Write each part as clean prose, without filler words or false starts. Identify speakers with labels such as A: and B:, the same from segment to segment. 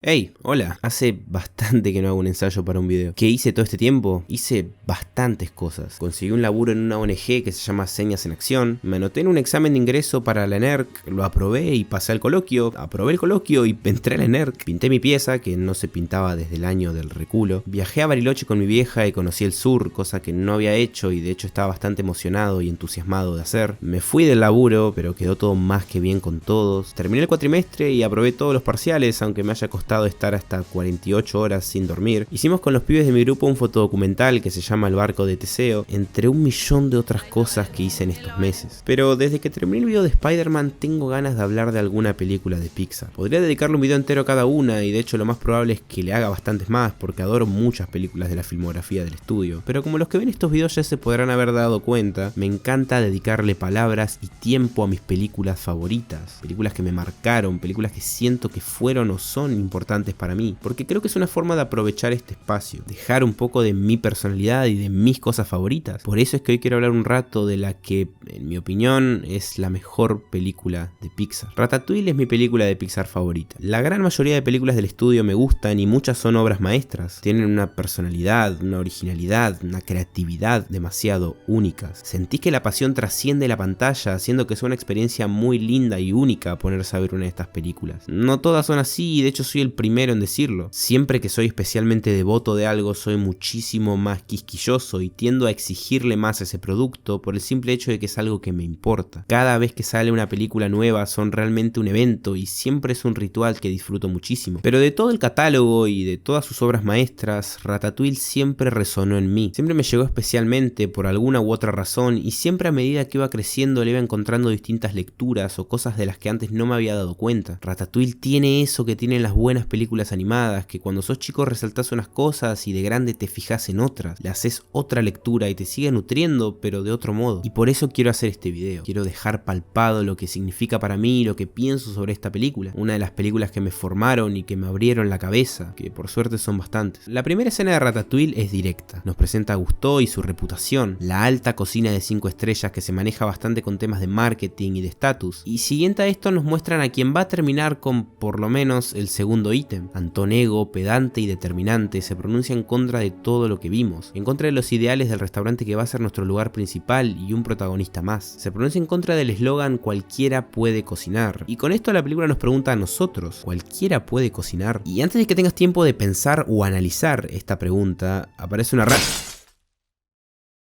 A: Hey, hola. Hace bastante que no hago un ensayo para un video. ¿Qué hice todo este tiempo? Hice bastantes cosas. Conseguí un laburo en una ONG que se llama Señas en Acción. Me anoté en un examen de ingreso para la ENERC. Lo aprobé y pasé al coloquio. Aprobé el coloquio y entré a la ENERC. Pinté mi pieza, que no se pintaba desde el año del reculo. Viajé a Bariloche con mi vieja y conocí el sur, cosa que no había hecho y de hecho estaba bastante emocionado y entusiasmado de hacer. Me fui del laburo, pero quedó todo más que bien con todos. Terminé el cuatrimestre y aprobé todos los parciales, aunque me haya costado estar hasta 48 horas sin dormir. Hicimos con los pibes de mi grupo un fotodocumental que se llama El barco de Teseo, entre un millón de otras cosas que hice en estos meses. Pero desde que terminé el video de Spider-Man tengo ganas de hablar de alguna película de Pixar. Podría dedicarle un video entero a cada una y de hecho lo más probable es que le haga bastantes más porque adoro muchas películas de la filmografía del estudio. Pero como los que ven estos videos ya se podrán haber dado cuenta, me encanta dedicarle palabras y tiempo a mis películas favoritas. Películas que me marcaron, películas que siento que fueron o son importantes para mí, porque creo que es una forma de aprovechar este espacio, dejar un poco de mi personalidad y de mis cosas favoritas. Por eso es que hoy quiero hablar un rato de la que, en mi opinión, es la mejor película de Pixar. Ratatouille es mi película de Pixar favorita. La gran mayoría de películas del estudio me gustan y muchas son obras maestras. Tienen una personalidad, una originalidad, una creatividad demasiado únicas. Sentí que la pasión trasciende la pantalla, haciendo que sea una experiencia muy linda y única ponerse a ver una de estas películas. No todas son así y de hecho soy el primero en decirlo. Siempre que soy especialmente devoto de algo soy muchísimo más quisquilloso y tiendo a exigirle más a ese producto por el simple hecho de que es algo que me importa. Cada vez que sale una película nueva son realmente un evento y siempre es un ritual que disfruto muchísimo. Pero de todo el catálogo y de todas sus obras maestras, Ratatouille siempre resonó en mí. Siempre me llegó especialmente por alguna u otra razón y siempre a medida que iba creciendo le iba encontrando distintas lecturas o cosas de las que antes no me había dado cuenta. Ratatouille tiene eso que tienen las buenas películas animadas, que cuando sos chico resaltás unas cosas y de grande te fijas en otras, le haces otra lectura y te sigue nutriendo pero de otro modo. Y por eso quiero hacer este video, quiero dejar palpado lo que significa para mí y lo que pienso sobre esta película, una de las películas que me formaron y que me abrieron la cabeza, que por suerte son bastantes. La primera escena de Ratatouille es directa, nos presenta a Gusteau y su reputación, la alta cocina de 5 estrellas que se maneja bastante con temas de marketing y de estatus, y siguiente a esto nos muestran a quien va a terminar con por lo menos el segundo ítem. Antonego, pedante y determinante, se pronuncia en contra de todo lo que vimos, en contra de los ideales del restaurante que va a ser nuestro lugar principal y un protagonista más. Se pronuncia en contra del eslogan cualquiera puede cocinar. Y con esto la película nos pregunta a nosotros, ¿cualquiera puede cocinar? Y antes de que tengas tiempo de pensar o analizar esta pregunta, aparece una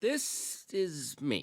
B: This is me.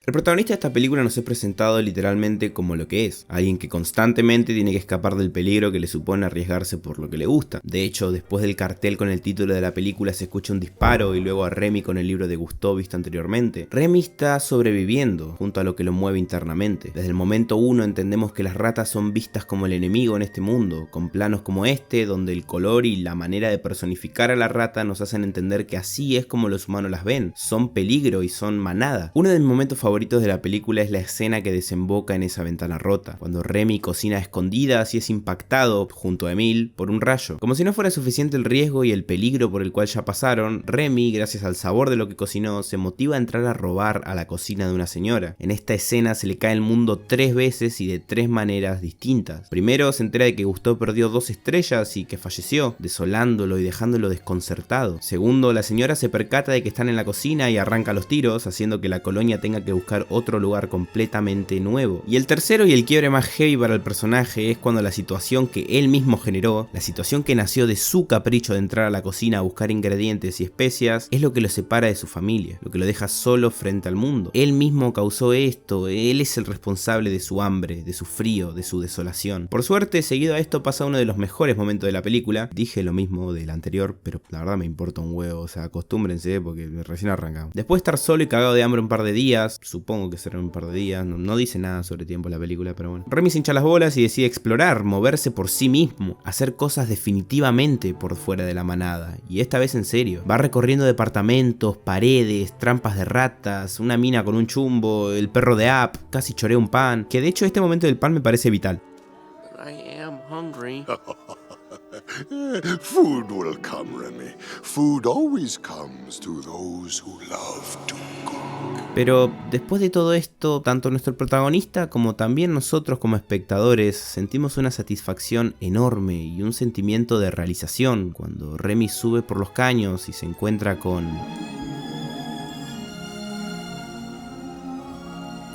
A: El protagonista de esta película nos es presentado literalmente como lo que es, alguien que constantemente tiene que escapar del peligro que le supone arriesgarse por lo que le gusta. De hecho, después del cartel con el título de la película se escucha un disparo y luego a Remy con el libro de Gusteau visto anteriormente. Remy está sobreviviendo junto a lo que lo mueve internamente. Desde el momento 1 entendemos que las ratas son vistas como el enemigo en este mundo, con planos como este donde el color y la manera de personificar a la rata nos hacen entender que así es como los humanos las ven, son peligro y son manada. Uno de mis momentos favoritos de la película es la escena que desemboca en esa ventana rota, cuando Remy cocina a escondidas y es impactado, junto a Emile, por un rayo. Como si no fuera suficiente el riesgo y el peligro por el cual ya pasaron, Remy, gracias al sabor de lo que cocinó, se motiva a entrar a robar a la cocina de una señora. En esta escena se le cae el mundo 3 veces y de 3 maneras distintas. Primero se entera de que Gusteau perdió 2 estrellas y que falleció, desolándolo y dejándolo desconcertado. Segundo, la señora se percata de que están en la cocina y arranca los tiros, haciendo que la colonia tenga que buscar otro lugar completamente nuevo. Y el tercero y el quiebre más heavy para el personaje es cuando la situación que él mismo generó, la situación que nació de su capricho de entrar a la cocina a buscar ingredientes y especias, es lo que lo separa de su familia, lo que lo deja solo frente al mundo. Él mismo causó esto, él es el responsable de su hambre, de su frío, de su desolación. Por suerte, seguido a esto pasa uno de los mejores momentos de la película. Dije lo mismo del anterior, pero la verdad me importa un huevo, o sea, acostúmbrense porque recién arrancamos. Después de estar solo y cagado de hambre un par de días, supongo que será un par de días, no dice nada sobre tiempo la película, pero bueno. Remy se hincha las bolas y decide explorar, moverse por sí mismo, hacer cosas definitivamente por fuera de la manada, y esta vez en serio. Va recorriendo departamentos, paredes, trampas de ratas, una mina con un chumbo, el perro de App, casi chorea un pan, que de hecho este momento del pan me parece vital.
B: I am hungry. Food will come, Remy. Food always comes to those who love to cook.
A: Pero después de todo esto, tanto nuestro protagonista como también nosotros como espectadores sentimos una satisfacción enorme y un sentimiento de realización cuando Remy sube por los caños y se encuentra con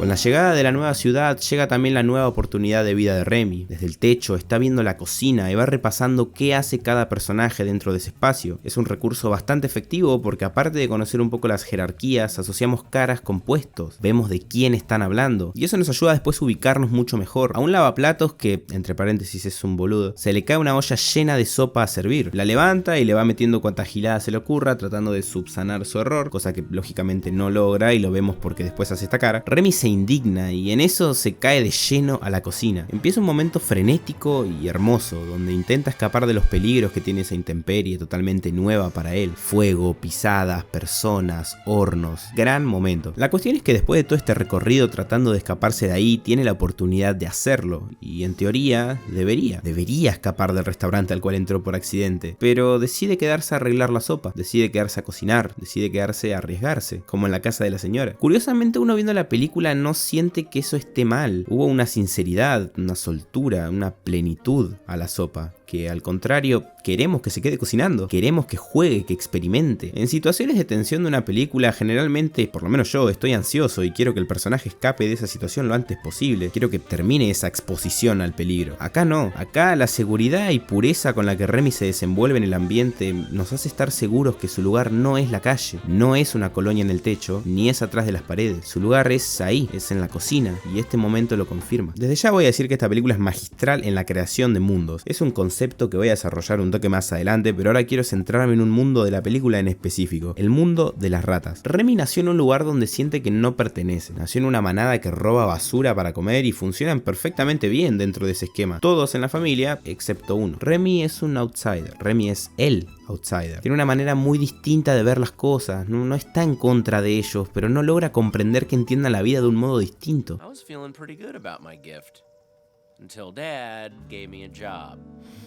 A: la llegada de la nueva ciudad llega también la nueva oportunidad de vida de Remy. Desde el techo está viendo la cocina y va repasando qué hace cada personaje dentro de ese espacio. Es un recurso bastante efectivo porque aparte de conocer un poco las jerarquías, asociamos caras con puestos, vemos de quién están hablando y eso nos ayuda después a ubicarnos mucho mejor. A un lavaplatos que, entre paréntesis, es un boludo, se le cae una olla llena de sopa a servir. La levanta y le va metiendo cuantas giladas se le ocurra tratando de subsanar su error, cosa que lógicamente no logra y lo vemos porque después hace esta cara. Remy se indigna y en eso se cae de lleno a la cocina. Empieza un momento frenético y hermoso donde intenta escapar de los peligros que tiene esa intemperie totalmente nueva para él. Fuego, pisadas, personas, hornos. Gran momento. La cuestión es que después de todo este recorrido tratando de escaparse de ahí, tiene la oportunidad de hacerlo y en teoría debería escapar del restaurante al cual entró por accidente, pero decide quedarse a arreglar la sopa, decide quedarse a cocinar, decide quedarse a arriesgarse, como en la casa de la señora. Curiosamente, uno viendo la película no siente que eso esté mal. Hubo una sinceridad, una soltura, una plenitud a la sopa, que al contrario queremos que se quede cocinando, queremos que juegue, que experimente. En situaciones de tensión de una película generalmente, por lo menos yo, estoy ansioso y quiero que el personaje escape de esa situación lo antes posible, quiero que termine esa exposición al peligro. Acá no, acá la seguridad y pureza con la que Remy se desenvuelve en el ambiente nos hace estar seguros que su lugar no es la calle, no es una colonia en el techo, ni es atrás de las paredes, su lugar es ahí, es en la cocina, y este momento lo confirma. Desde ya voy a decir que esta película es magistral en la creación de mundos, es un concepto que voy a desarrollar un toque más adelante, pero ahora quiero centrarme en un mundo de la película en específico, el mundo de las ratas. Remy nació en un lugar donde siente que no pertenece, nació en una manada que roba basura para comer y funcionan perfectamente bien dentro de ese esquema, todos en la familia excepto uno. Remy es un outsider, Remy es el outsider. Tiene una manera muy distinta de ver las cosas, no está en contra de ellos, pero no logra comprender que entiendan la vida de un modo distinto.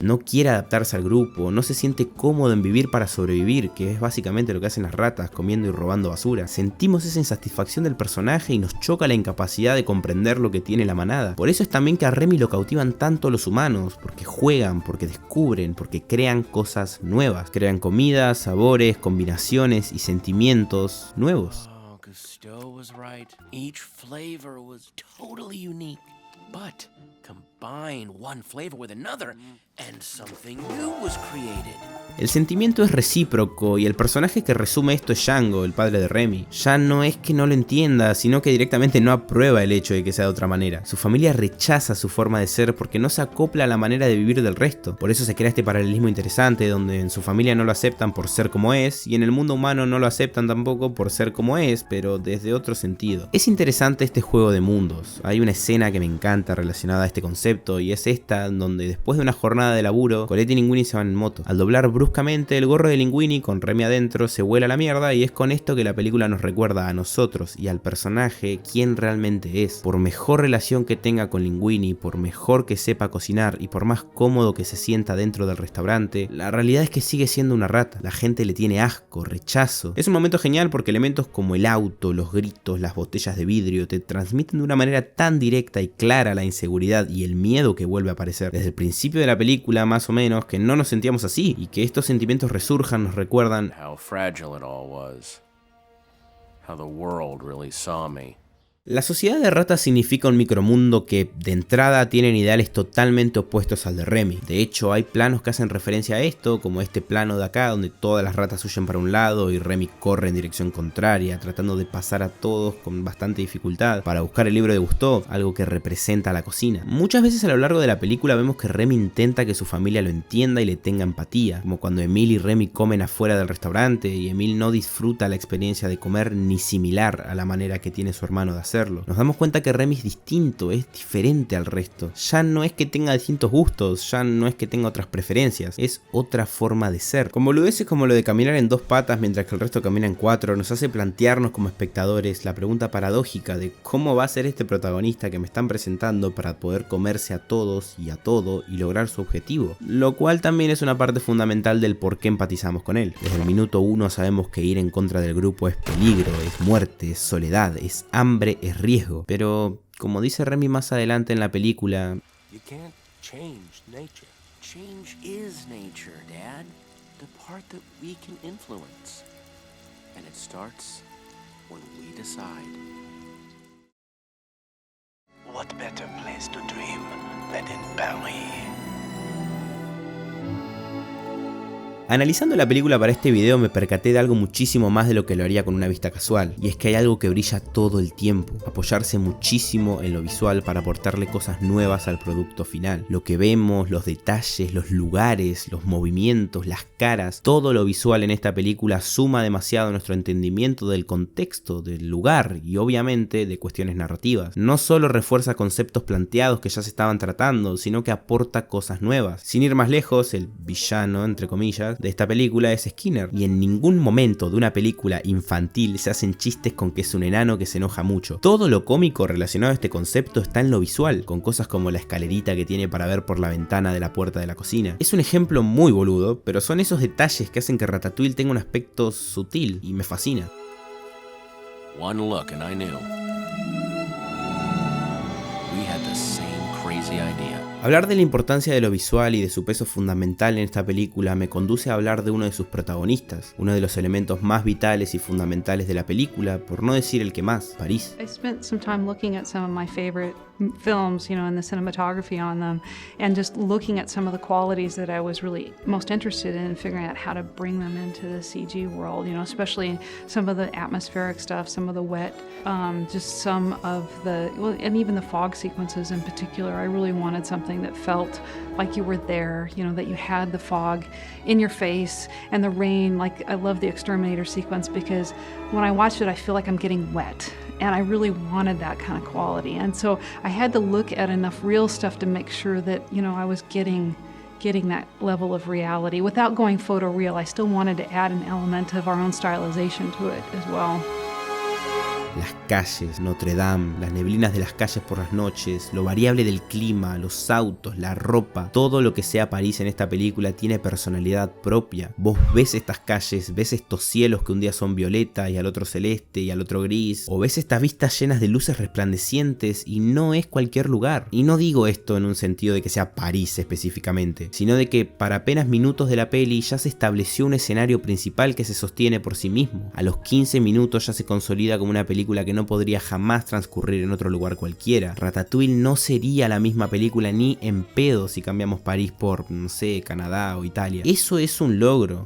A: No quiere adaptarse al grupo, no se siente cómodo en vivir para sobrevivir, que es básicamente lo que hacen las ratas, comiendo y robando basura. Sentimos esa insatisfacción del personaje y nos choca la incapacidad de comprender lo que tiene la manada. Por eso es también que a Remy lo cautivan tanto los humanos, porque juegan, porque descubren, porque crean cosas nuevas. Crean comidas, sabores, combinaciones y sentimientos nuevos.
C: Gusteau was right. Each flavor was totally unique. But combine one flavor with another and something new was created.
A: El sentimiento es recíproco y el personaje que resume esto es Django, el padre de Remy. Ya no es que no lo entienda, sino que directamente no aprueba el hecho de que sea de otra manera. Su familia rechaza su forma de ser porque no se acopla a la manera de vivir del resto. Por eso se crea este paralelismo interesante donde en su familia no lo aceptan por ser como es y en el mundo humano no lo aceptan tampoco por ser como es, pero desde otro sentido. Es interesante este juego de mundos. Hay una escena que me encanta relacionada a este concepto y es esta donde después de una jornada de laburo, Colette y Linguini se van en moto. Al doblar bruscamente el gorro de Linguini con Remy adentro se vuela a la mierda y es con esto que la película nos recuerda a nosotros y al personaje quién realmente es. Por mejor relación que tenga con Linguini, por mejor que sepa cocinar y por más cómodo que se sienta dentro del restaurante, la realidad es que sigue siendo una rata. La gente le tiene asco, rechazo. Es un momento genial porque elementos como el auto, los gritos, las botellas de vidrio te transmiten de una manera tan directa y clara la inseguridad y el miedo que vuelve a aparecer. Desde el principio de la película, más o menos, que no nos sentíamos así y que estos sentimientos resurjan nos recuerdan
C: How fragile it all was. How the world really saw me.
A: La sociedad de ratas significa un micromundo que, de entrada, tienen ideales totalmente opuestos al de Remy. De hecho, hay planos que hacen referencia a esto, como este plano de acá, donde todas las ratas huyen para un lado y Remy corre en dirección contraria, tratando de pasar a todos con bastante dificultad para buscar el libro de Gusteau, algo que representa la cocina. Muchas veces a lo largo de la película vemos que Remy intenta que su familia lo entienda y le tenga empatía, como cuando Emile y Remy comen afuera del restaurante y Emile no disfruta la experiencia de comer ni similar a la manera que tiene su hermano de hacer. hacerlo. Nos damos cuenta que Remy es distinto, es diferente al resto. Ya no es que tenga distintos gustos, ya no es que tenga otras preferencias, es otra forma de ser. Como boludeces como lo de caminar en 2 patas mientras que el resto camina en 4, nos hace plantearnos como espectadores la pregunta paradójica de cómo va a ser este protagonista que me están presentando para poder comerse a todos y a todo y lograr su objetivo. Lo cual también es una parte fundamental del por qué empatizamos con él. Desde el minuto 1 sabemos que ir en contra del grupo es peligro, es muerte, es soledad, es hambre, es riesgo. Pero, como dice Remy más adelante en la película,
C: You can't change nature. Change is nature, Dad. The part that we can influence. And it starts when we decide.
D: What better place to dream than in Paris?
A: analizando la película para este video me percaté de algo muchísimo más de lo que lo haría con una vista casual, y es que hay algo que brilla todo el tiempo, apoyarse muchísimo en lo visual para aportarle cosas nuevas al producto final. Lo que vemos, los detalles, los lugares, los movimientos, las caras, todo lo visual en esta película suma demasiado a nuestro entendimiento del contexto, del lugar y obviamente de cuestiones narrativas. No solo refuerza conceptos planteados que ya se estaban tratando, sino que aporta cosas nuevas. Sin ir más lejos, el villano, entre comillas, de esta película es Skinner, y en ningún momento de una película infantil se hacen chistes con que es un enano que se enoja mucho. Todo lo cómico relacionado a este concepto está en lo visual, con cosas como la escalerita que tiene para ver por la ventana de la puerta de la cocina. Es un ejemplo muy boludo, pero son esos detalles que hacen que Ratatouille tenga un aspecto sutil y me fascina.
C: One look and I knew. We had the same crazy idea.
A: Hablar de la importancia de lo visual y de su peso fundamental en esta película me conduce a hablar de uno de sus protagonistas, uno de los elementos más vitales y fundamentales de la película, por no decir el que más, París.
E: I spent some time looking at some of my favorite films, you know, and the cinematography on them, and just looking at some of the qualities that I was really most interested in, figuring out how to bring them into the CG world, you know, especially some of the atmospheric stuff, some of the wet, just some of the, well, and even the fog sequences in particular. I really wanted something that felt like you were there, you know, that you had the fog in your face and the rain. Like, I love the exterminator sequence because when I watch it, I feel like I'm getting wet. And I really wanted that kind of quality. And so I had to look at enough real stuff to make sure that, you know, I was getting that level of reality. Without going photoreal, I still wanted to add an element of our own stylization to it as well.
A: Las calles, Notre Dame, las neblinas de las calles por las noches, lo variable del clima, los autos, la ropa, todo lo que sea París en esta película tiene personalidad propia. Vos ves estas calles, ves estos cielos que un día son violeta y al otro celeste y al otro gris, o ves estas vistas llenas de luces resplandecientes y no es cualquier lugar. Y no digo esto en un sentido de que sea París específicamente, sino de que para apenas minutos de la peli ya se estableció un escenario principal que se sostiene por sí mismo. A los 15 minutos ya se consolida como una película que no podría jamás transcurrir en otro lugar cualquiera. Ratatouille no sería la misma película ni en pedo si cambiamos París por, no sé, Canadá o Italia. Eso es un logro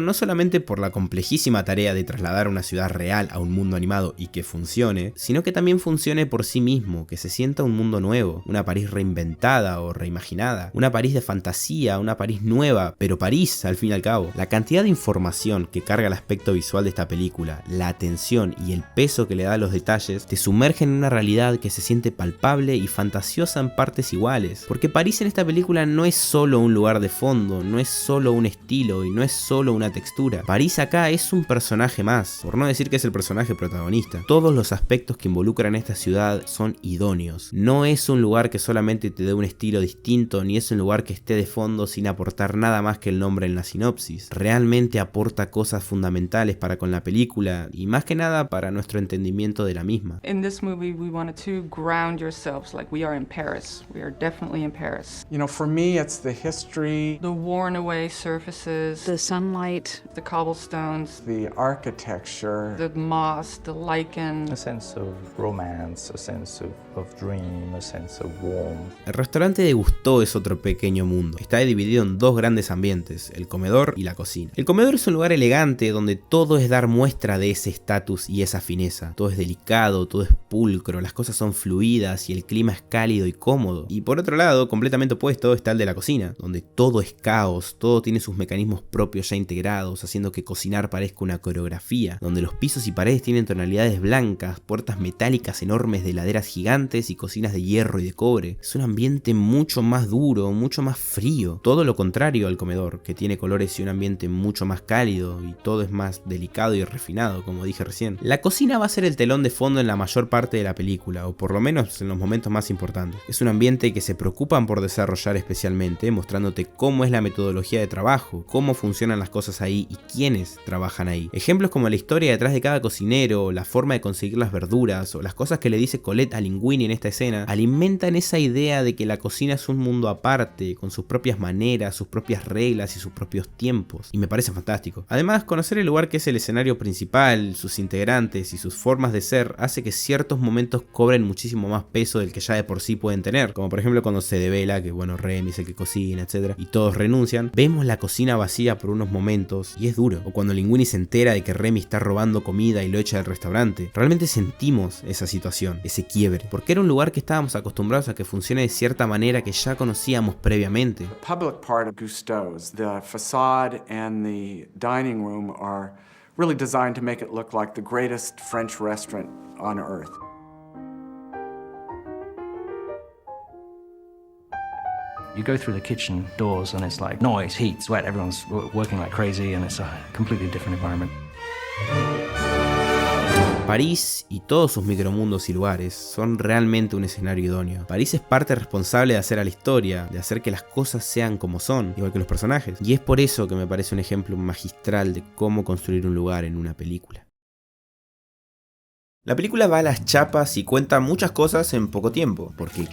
A: no solamente por la complejísima tarea de trasladar una ciudad real a un mundo animado y que funcione, sino que también funcione por sí mismo, que se sienta un mundo nuevo, una París reinventada o reimaginada, una París de fantasía, una París nueva, pero París al fin y al cabo. La cantidad de información que carga el aspecto visual de esta película, la atención y el peso que le da a los detalles, te sumergen en una realidad que se siente palpable y fantasiosa en partes iguales. Porque París en esta película no es solo un lugar de fondo, no es solo un estilo y no es solo una textura. París acá es un personaje más, por no decir que es el personaje protagonista. Todos los aspectos que involucran esta ciudad son idóneos. No es un lugar que solamente te dé un estilo distinto, ni es un lugar que esté de fondo sin aportar nada más que el nombre en la sinopsis. Realmente aporta cosas fundamentales para con la película y más que nada para nuestro entendimiento de la misma.
F: In this movie, we wanted to ground yourselves like we are in Paris. We are definitely in Paris.
G: You know, for me, it's the history,
F: The worn away surfaces,
E: The sunlight,
F: the cobblestones,
G: the architecture.
F: the moss, the lichen.
H: A sense of romance, a sense of dream, a sense of warmth.
A: El restaurante de Gusteau es otro pequeño mundo. Está dividido en dos grandes ambientes, el comedor y la cocina. El comedor es un lugar elegante donde todo es dar muestra de ese estatus y esa fineza. mesa. Todo es delicado, todo es pulcro, las cosas son fluidas y el clima es cálido y cómodo. Y por otro lado, completamente opuesto, está el de la cocina, donde todo es caos, todo tiene sus mecanismos propios ya integrados, haciendo que cocinar parezca una coreografía, donde los pisos y paredes tienen tonalidades blancas, puertas metálicas enormes de heladeras gigantes y cocinas de hierro y de cobre. Es un ambiente mucho más duro, mucho más frío, todo lo contrario al comedor, que tiene colores y un ambiente mucho más cálido y todo es más delicado y refinado, como dije recién. La cocina va a ser el telón de fondo en la mayor parte de la película, o por lo menos en los momentos más importantes. Es un ambiente que se preocupan por desarrollar especialmente, mostrándote cómo es la metodología de trabajo, cómo funcionan las cosas ahí y quiénes trabajan ahí. Ejemplos como la historia detrás de cada cocinero, la forma de conseguir las verduras o las cosas que le dice Colette a Linguini en esta escena, alimentan esa idea de que la cocina es un mundo aparte, con sus propias maneras, sus propias reglas y sus propios tiempos. Y me parece fantástico. Además, conocer el lugar que es el escenario principal, sus integrantes y sus formas de ser, hace que ciertos momentos cobren muchísimo más peso del que ya de por sí pueden tener. Como por ejemplo cuando se devela que bueno, Remy es el que cocina, etc. y todos renuncian. Vemos la cocina vacía por unos momentos y es duro. O cuando Linguini se entera de que Remy está robando comida y lo echa del restaurante. Realmente sentimos esa situación, ese quiebre. Porque era un lugar que estábamos acostumbrados a que funcione de cierta manera que ya conocíamos previamente.
G: The public part of Gusteau's, the facade and the dining room are really designed to make it look like the greatest French restaurant on earth.
H: You go through the kitchen doors and it's like noise, heat, sweat, everyone's working like crazy and it's a completely different environment.
A: París y todos sus micromundos y lugares son realmente un escenario idóneo. París es parte responsable de hacer a la historia, de hacer que las cosas sean como son, igual que los personajes. Y es por eso que me parece un ejemplo magistral de cómo construir un lugar en una película. La película va a las chapas y cuenta muchas cosas en poco tiempo, porque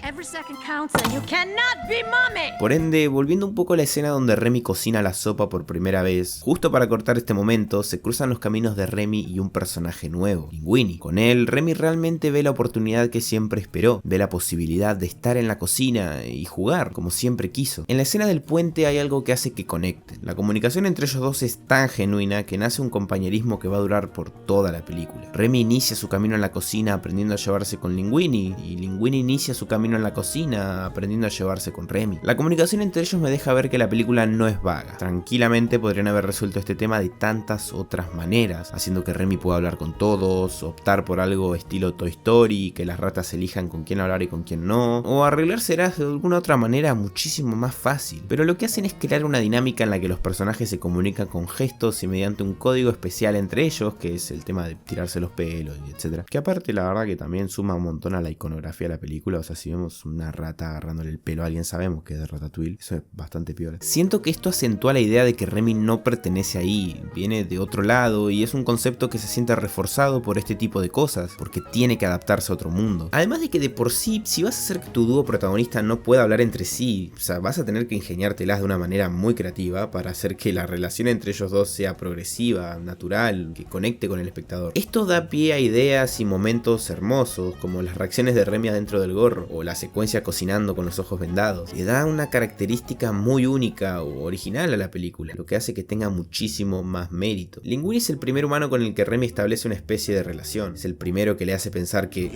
A: por ende, volviendo un poco a la escena donde Remy cocina la sopa por primera vez, justo para cortar este momento, se cruzan los caminos de Remy y un personaje nuevo, Linguini. Con él, Remy realmente ve la oportunidad que siempre esperó, ve la posibilidad de estar en la cocina y jugar, como siempre quiso. En la escena del puente hay algo que hace que conecten. La comunicación entre ellos dos es tan genuina que nace un compañerismo que va a durar por toda la película. Remy inicia su camino en la cocina aprendiendo a llevarse con Linguini y Linguini inicia su camino en la cocina aprendiendo a llevarse con Remy. La comunicación entre ellos me deja ver que la película no es vaga. Tranquilamente podrían haber resuelto este tema de tantas otras maneras, haciendo que Remy pueda hablar con todos, optar por algo estilo Toy Story, que las ratas elijan con quién hablar y con quién no, o arreglárselas de alguna otra manera muchísimo más fácil. Pero lo que hacen es crear una dinámica en la que los personajes se comunican con gestos y mediante un código especial entre ellos, que es el tema de tirarse los pelos y etc. Que aparte la verdad que también suma un montón a la iconografía de la película. O sea, si vemos una rata agarrándole el pelo a alguien, sabemos que es de Ratatouille. Eso es bastante piola. Siento que esto acentúa la idea de que Remy no pertenece ahí, viene de otro lado, y es un concepto que se siente reforzado por este tipo de cosas, porque tiene que adaptarse a otro mundo. Además de que de por sí, si vas a hacer que tu dúo protagonista no pueda hablar entre sí, o sea, vas a tener que ingeniártelas de una manera muy creativa para hacer que la relación entre ellos dos sea progresiva, natural, que conecte con el espectador. Esto da pie a ideas y momentos hermosos, como las reacciones de Remy adentro del gorro, o la secuencia cocinando con los ojos vendados. Le da una característica muy única o original a la película, lo que hace que tenga muchísimo más mérito. Linguini es el primer humano con el que Remy establece una especie de relación. Es el primero que le hace pensar que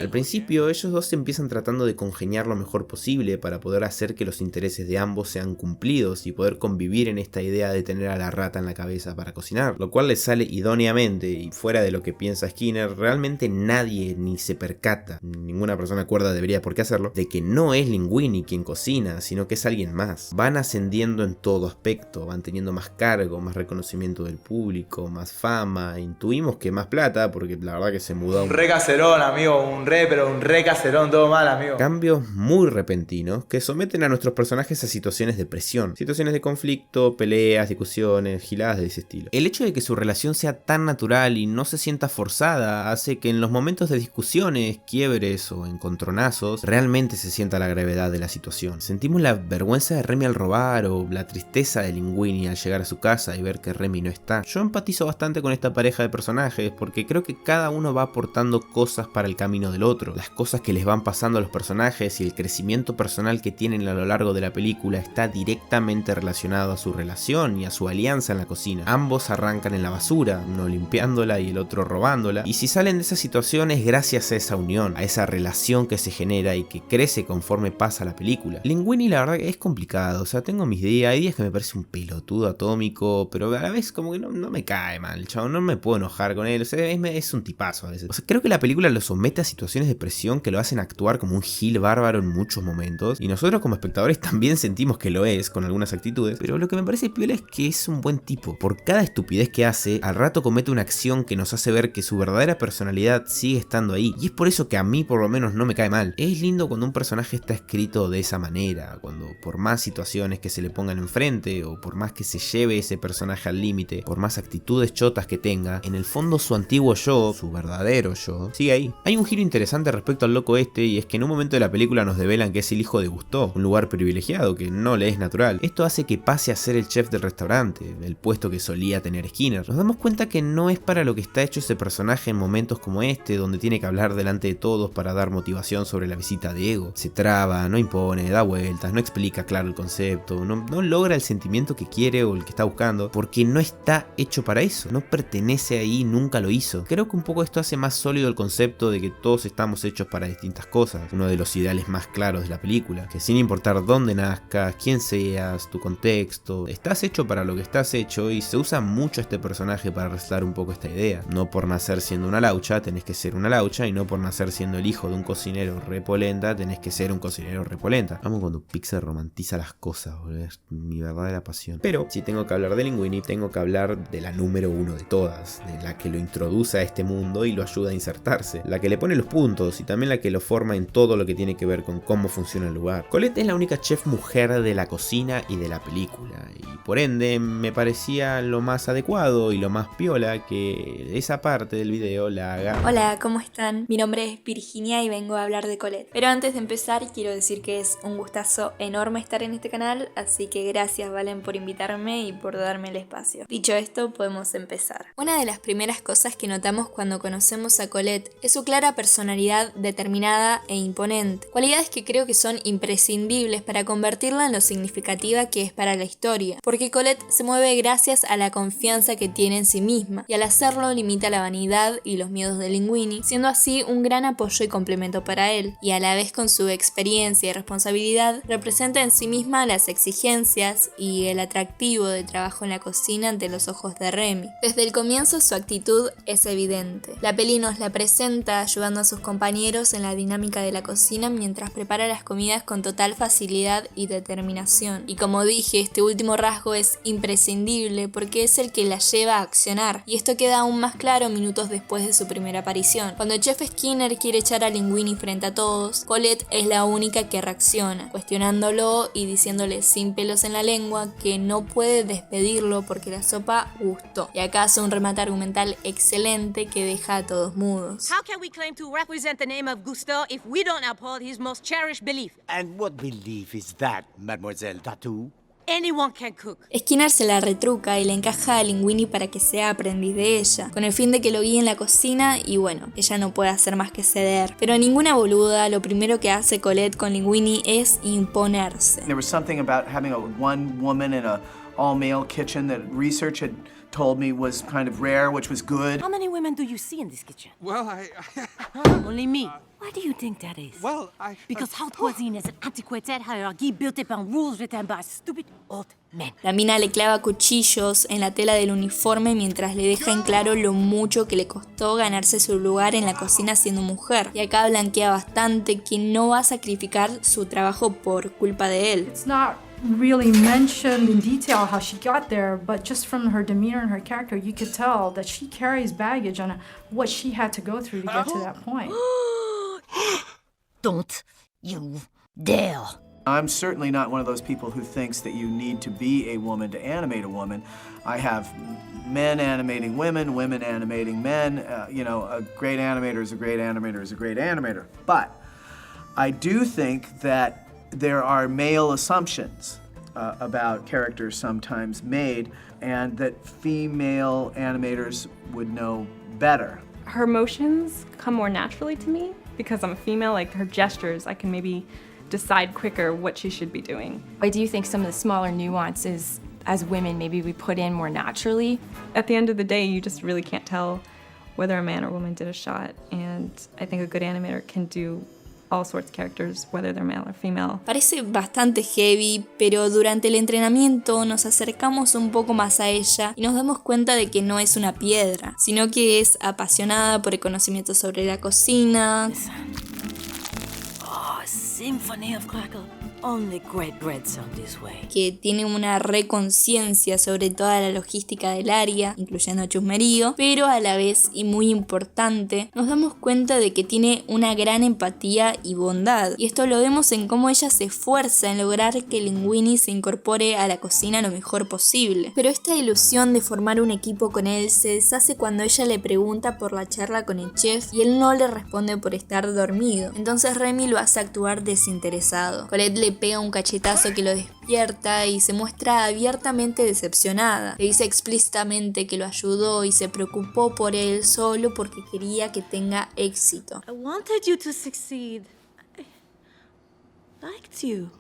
A: al principio ellos dos se empiezan tratando de congeniar lo mejor posible para poder hacer que los intereses de ambos sean cumplidos y poder convivir en esta idea de tener a la rata en la cabeza para cocinar, lo cual les sale idóneamente y fuera de lo que piensa Skinner. Realmente nadie ni se percata, ninguna persona cuerda debería por qué hacerlo, de que no es Linguini quien cocina, sino que es alguien más. Van ascendiendo en todo aspecto, van teniendo más cargo, más reconocimiento del público, más fama, intuimos que más plata, porque la verdad que se mudó.
I: Un re caserón, amigo, un re caserón, todo mal, amigo.
A: Cambios muy repentinos que someten a nuestros personajes a situaciones de presión, situaciones de conflicto, peleas, discusiones, giladas de ese estilo. El hecho de que su relación sea tan natural y no se sienta forzada hace que en los momentos de discusiones, quiebres o encontronazos realmente se sienta la gravedad de la situación. Sentimos la vergüenza de Remy al robar o la tristeza de Linguini al llegar a su casa y ver que Remy no está. Yo empatizo bastante con esta pareja de personajes porque creo que cada uno va aportando cosas para el camino del otro. Las cosas que les van pasando a los personajes y el crecimiento personal que tienen a lo largo de la película está directamente relacionado a su relación y a su alianza en la cocina. Ambos arrancan en la basura basura, uno limpiándola y el otro robándola. Y si salen de esa situación es gracias a esa unión, a esa relación que se genera y que crece conforme pasa la película. Linguini la verdad que es complicado, o sea, tengo mis días, hay días que me parece un pelotudo atómico, pero a la vez como que no me cae mal, chavo, no me puedo enojar con él, o sea, es un tipazo a veces. O sea, creo que la película lo somete a situaciones de presión que lo hacen actuar como un gil bárbaro en muchos momentos, y nosotros como espectadores también sentimos que lo es con algunas actitudes, pero lo que me parece piola es que es un buen tipo. Por cada estupidez que hace, al rato comete una acción que nos hace ver que su verdadera personalidad sigue estando ahí, y es por eso que a mí por lo menos no me cae mal. Es lindo cuando un personaje está escrito de esa manera, cuando por más situaciones que se le pongan enfrente, o por más que se lleve ese personaje al límite, por más actitudes chotas que tenga, en el fondo su antiguo yo, su verdadero yo, sigue ahí. Hay un giro interesante respecto al loco este, y es que en un momento de la película nos develan que es el hijo de Gusteau, un lugar privilegiado que no le es natural. Esto hace que pase a ser el chef del restaurante, el puesto que solía tener Skinner. Nos damos cuenta que no es para lo que está hecho ese personaje en momentos como este, donde tiene que hablar delante de todos para dar motivación sobre la visita de Ego. Se traba, no impone, da vueltas, no explica claro el concepto, no logra el sentimiento que quiere o el que está buscando, porque no está hecho para eso, no pertenece ahí, nunca lo hizo. Creo que un poco esto hace más sólido el concepto de que todos estamos hechos para distintas cosas, uno de los ideales más claros de la película, que sin importar dónde nazcas, quién seas, tu contexto, estás hecho para lo que estás hecho, y se usa mucho este personaje para resaltar un poco esta idea. No por nacer siendo una laucha tenés que ser una laucha, y no por nacer siendo el hijo de un cocinero repolenta tenés que ser un cocinero repolenta. Amo cuando Pixar romantiza las cosas, boludo, es mi verdadera pasión. Pero si tengo que hablar de Linguini, tengo que hablar de la número uno de todas, de la que lo introduce a este mundo y lo ayuda a insertarse, la que le pone los puntos y también la que lo forma en todo lo que tiene que ver con cómo funciona el lugar. Colette es la única chef mujer de la cocina y de la película, y por ende me parecía lo más adecuado y lo más piola que esa parte del video la haga.
J: Hola, ¿cómo están? Mi nombre es Virginia y vengo a hablar de Colette. Pero antes de empezar quiero decir que es un gustazo enorme estar en este canal, así que gracias Valen por invitarme y por darme el espacio. Dicho esto, podemos empezar. Una de las primeras cosas que notamos cuando conocemos a Colette es su clara personalidad determinada e imponente, cualidades que creo que son imprescindibles para convertirla en lo significativa que es para la historia, porque Colette se mueve gracias a la confianza que tiene en sí misma, y al hacerlo limita la vanidad y los miedos de Linguini, siendo así un gran apoyo y complemento para él, y a la vez con su experiencia y responsabilidad representa en sí misma las exigencias y el atractivo de trabajo en la cocina ante los ojos de Remy. Desde el comienzo su actitud es evidente. La peli nos la presenta ayudando a sus compañeros en la dinámica de la cocina mientras prepara las comidas con total facilidad y determinación. Y como dije, este último rasgo es imprescindible porque es el que la lleva a accionar, y esto queda aún más claro minutos después de su primera aparición. Cuando el chef Skinner quiere echar a Linguini frente a todos, Colette es la única que reacciona, cuestionándolo y diciéndole sin pelos en la lengua que no puede despedirlo porque la sopa gustó. Y acá hace un remate argumental excelente que deja a todos mudos.
K: How can we claim to represent the name of Gusteau if we don't uphold his most cherished belief?
L: And what belief is that, Mademoiselle Tattoo?
K: Anyone can cook.
J: Skinner se la retruca y le encaja a Linguini para que sea aprendiz de ella, con el fin de que lo guíe en la cocina, y bueno, ella no puede hacer más que ceder. Pero ninguna boluda, lo primero que hace Colette con Linguini es imponerse.
G: There was something about having a one woman in a all-male kitchen that research had told me was kind of rare, which was good.
K: How many women do you see in this kitchen?
M: Well,
K: Only me. Why do you think that is?
M: Well,
K: Because haute cuisine is an antiquated hierarchy built upon rules written by stupid old men.
J: La mina le clava cuchillos en la tela del uniforme mientras le deja en claro lo mucho que le costó ganarse su lugar en la cocina siendo mujer. Y acá blanquea bastante que no va a sacrificar su trabajo por culpa de él.
N: It's not really mentioned in detail how she got there, but just from her demeanor and her character, you could tell that she carries baggage on what she had to go through to get to that point.
K: Don't you dare.
G: I'm certainly not one of those people who thinks that you need to be a woman to animate a woman. I have men animating women, women animating men. A great animator is a great animator is a great animator. But I do think that there are male assumptions about characters sometimes made, and that female animators would know better.
O: Her motions come more naturally to me because I'm a female, like her gestures, I can maybe decide quicker what she should be doing.
P: I do think some of the smaller nuances
O: as women, maybe we put in more naturally. At the end of the day, you just really can't tell whether a man or woman did a shot, and I think a good animator can do all sorts of characters, whether they're male or female.
J: Parece bastante heavy, pero durante el entrenamiento nos acercamos un poco más a ella y nos damos cuenta de que no es una piedra, sino que es apasionada por el conocimiento sobre la cocina.
K: Oh, symphony of crackle. Only great bread sound this way.
J: Que tiene una reconciencia sobre toda la logística del área, incluyendo chusmerío, pero a la vez, y muy importante, nos damos cuenta de que tiene una gran empatía y bondad. Y esto lo vemos en cómo ella se esfuerza en lograr que Linguini se incorpore a la cocina lo mejor posible. Pero esta ilusión de formar un equipo con él se deshace cuando ella le pregunta por la charla con el chef y él no le responde por estar dormido. Entonces Remy lo hace actuar desinteresado. Colette le pega un cachetazo que lo despierta y se muestra abiertamente decepcionada. Le dice explícitamente que lo ayudó y se preocupó por él solo porque quería que tenga éxito.
K: I wanted you to succeed. I liked you.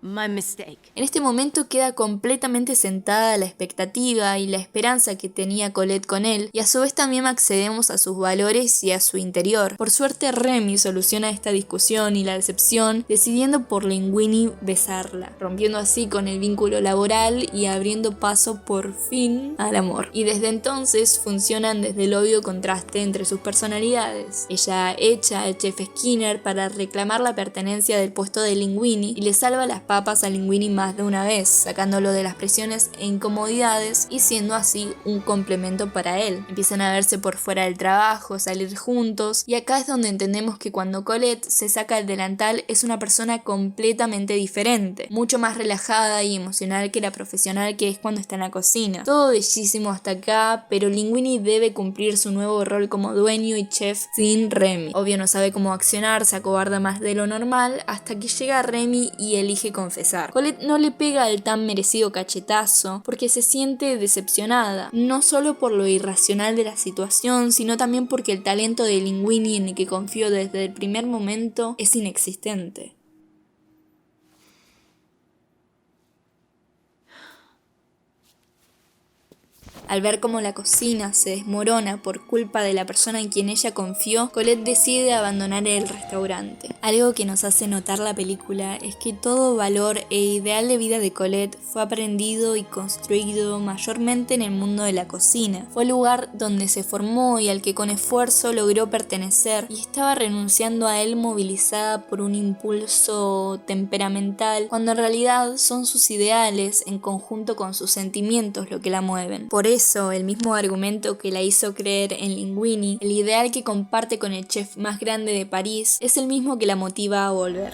K: My mistake.
J: En este momento queda completamente sentada a la expectativa y la esperanza que tenía Colette con él, y a su vez también accedemos a sus valores y a su interior. Por suerte Remy soluciona esta discusión y la decepción decidiendo por Linguini besarla, rompiendo así con el vínculo laboral y abriendo paso por fin al amor. Y desde entonces funcionan desde el obvio contraste entre sus personalidades. Ella echa al chef Skinner para reclamar la pertenencia del puesto de Linguini y le salva las papas a Linguini más de una vez, sacándolo de las presiones e incomodidades y siendo así un complemento para él. Empiezan a verse por fuera del trabajo, salir juntos, y acá es donde entendemos que cuando Colette se saca el delantal es una persona completamente diferente, mucho más relajada y emocional que la profesional que es cuando está en la cocina. Todo bellísimo hasta acá, pero Linguini debe cumplir su nuevo rol como dueño y chef sin Remy. Obvio no sabe cómo accionar, se acobarda más de lo normal hasta que llega Remy y elige confesar. Colette no le pega el tan merecido cachetazo porque se siente decepcionada, no solo por lo irracional de la situación, sino también porque el talento de Linguini en el que confió desde el primer momento es inexistente. Al ver cómo la cocina se desmorona por culpa de la persona en quien ella confió, Colette decide abandonar el restaurante. Algo que nos hace notar la película es que todo valor e ideal de vida de Colette fue aprendido y construido mayormente en el mundo de la cocina. Fue el lugar donde se formó y al que con esfuerzo logró pertenecer, y estaba renunciando a él movilizada por un impulso temperamental, cuando en realidad son sus ideales en conjunto con sus sentimientos lo que la mueven. Por eso, el mismo argumento que la hizo creer en Linguini, el ideal que comparte con el chef más grande de París, es el mismo que la motiva a volver.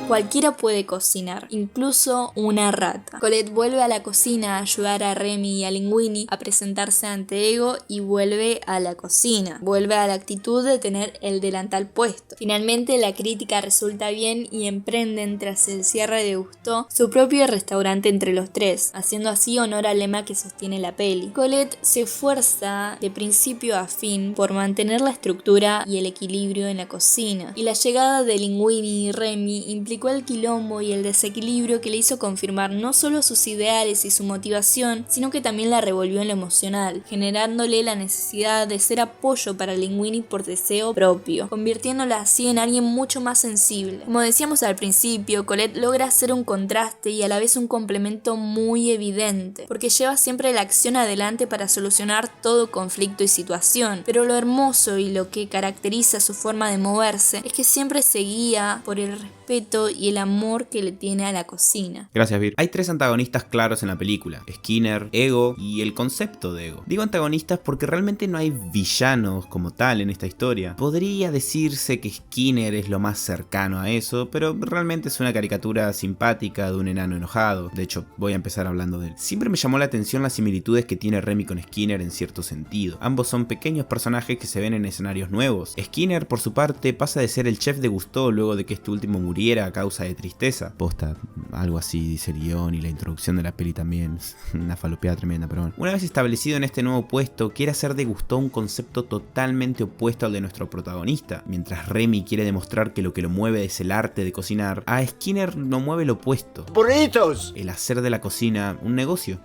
J: Cualquiera puede cocinar, incluso una rata. Colette vuelve a la cocina a ayudar a Remy y a Linguini a presentarse ante Ego y vuelve a la cocina. Vuelve a la actitud de tener el delantal puesto. Finalmente la crítica resulta bien y emprenden tras el cierre de Gusteau su propio restaurante entre los tres, haciendo así honor al lema que sostiene la peli. Colette se esfuerza de principio a fin por mantener la estructura y el equilibrio en la cocina, y la llegada de Linguini y Remy implica el quilombo y el desequilibrio que le hizo confirmar no solo sus ideales y su motivación, sino que también la revolvió en lo emocional, generándole la necesidad de ser apoyo para Linguini por deseo propio, convirtiéndola así en alguien mucho más sensible. Como decíamos al principio, Colette logra hacer un contraste y a la vez un complemento muy evidente, porque lleva siempre la acción adelante para solucionar todo conflicto y situación, pero lo hermoso y lo que caracteriza su forma de moverse es que siempre se guía por el respeto y el amor que le tiene a la cocina.
A: Gracias, Vir. Hay tres antagonistas claros en la película: Skinner, Ego y el concepto de Ego. Digo antagonistas porque realmente no hay villanos como tal en esta historia. Podría decirse que Skinner es lo más cercano a eso, pero realmente es una caricatura simpática de un enano enojado. De hecho, voy a empezar hablando de él. Siempre me llamó la atención las similitudes que tiene Remy con Skinner en cierto sentido. Ambos son pequeños personajes que se ven en escenarios nuevos. Skinner, por su parte, pasa de ser el chef de Gusteau luego de que este último muriera a causa de tristeza. Posta, algo así dice el guión, y la introducción de la peli también. Una falopeada tremenda, pero bueno. Una vez establecido en este nuevo puesto, quiere hacer de Gusteau un concepto totalmente opuesto al de nuestro protagonista. Mientras Remy quiere demostrar que lo que lo mueve es el arte de cocinar, a Skinner lo mueve lo opuesto.
L: ¡Burritos!
A: El hacer de la cocina un negocio.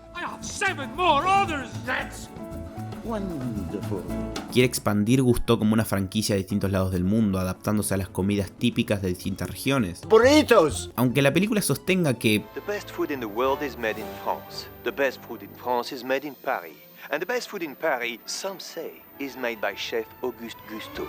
L: Wonderful.
A: Quiere expandir Gusteau como una franquicia a distintos lados del mundo, adaptándose a las comidas típicas de distintas regiones.
L: ¡Burritos!
A: Aunque la película sostenga que
M: The best food in the world is made in France. The best food in France is made in Paris. And the best food in Paris, some say, is made by chef Auguste Gusteau.